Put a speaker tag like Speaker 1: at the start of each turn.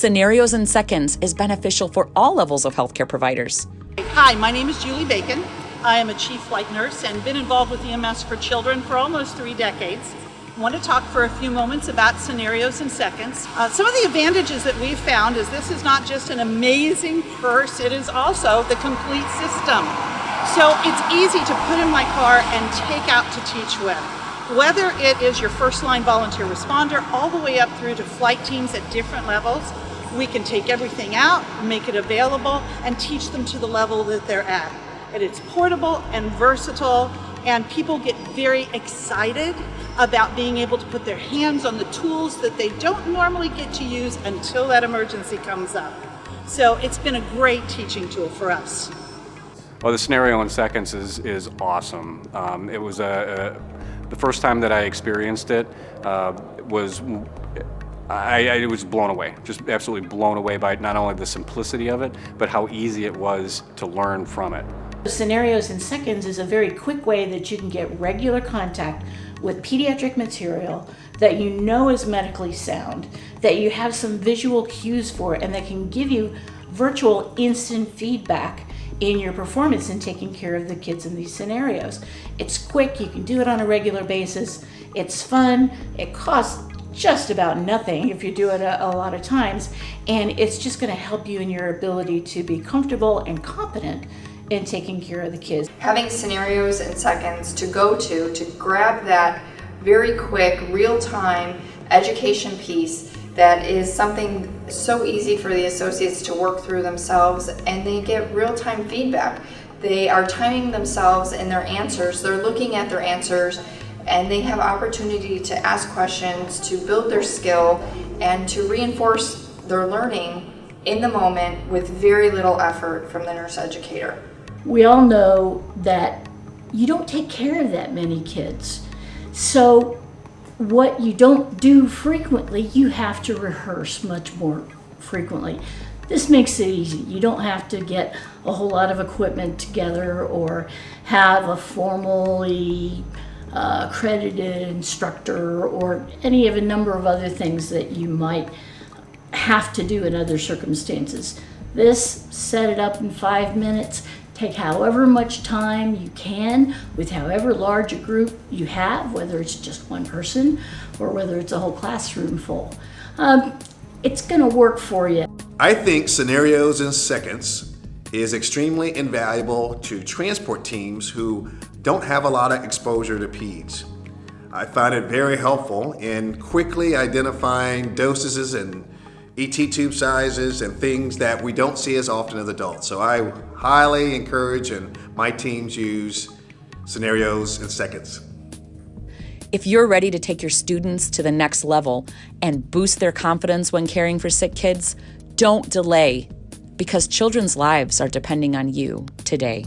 Speaker 1: Scenarios in Seconds is beneficial for all levels of healthcare providers.
Speaker 2: Hi, my name is Julie Bacon. I am a chief flight nurse and been involved with EMS for children for almost 3 decades. I want to talk for a few moments about Scenarios in Seconds. Some of the advantages that we've found is this is not just an amazing course, it is also the complete system. So it's easy to put in my car and take out to teach with. Whether it is your first line volunteer responder all the way up through to flight teams at different levels, we can take everything out, make it available, and teach them to the level that they're at. And it's portable and versatile, and people get very excited about being able to put their hands on the tools that they don't normally get to use until that emergency comes up. So it's been a great teaching tool for us.
Speaker 3: Well, the Scenario in Seconds is awesome. It was the first time that I experienced it I was blown away, just absolutely blown away by not only the simplicity of it, but how easy it was to learn from it.
Speaker 4: Scenarios in Seconds is a very quick way that you can get regular contact with pediatric material that you know is medically sound, that you have some visual cues for, and that can give you virtual instant feedback in your performance in taking care of the kids in these scenarios. It's quick, you can do it on a regular basis, it's fun, it costs just about nothing if you do it a lot of times, and it's just going to help you in your ability to be comfortable and competent in taking care of the kids.
Speaker 5: Having Scenarios in Seconds to go to grab that very quick, real-time education piece that is something so easy for the associates to work through themselves, and they get real-time feedback. They are timing themselves in their answers, they're looking at their answers, and they have opportunity to ask questions, to build their skill, and to reinforce their learning in the moment with very little effort from the nurse educator.
Speaker 4: We all know that you don't take care of that many kids. So what you don't do frequently, you have to rehearse much more frequently. This makes it easy. You don't have to get a whole lot of equipment together or have a formally accredited instructor or any of a number of other things that you might have to do in other circumstances. This, set it up in 5 minutes, take however much time you can with however large a group you have, whether it's just one person or whether it's a whole classroom full. It's going to work for you.
Speaker 6: I think Scenarios in Seconds is extremely invaluable to transport teams who don't have a lot of exposure to peds. I find it very helpful in quickly identifying dosages and ET tube sizes and things that we don't see as often as adults. So I highly encourage and my teams use Scenarios in Seconds.
Speaker 1: If you're ready to take your students to the next level and boost their confidence when caring for sick kids, don't delay, because children's lives are depending on you today.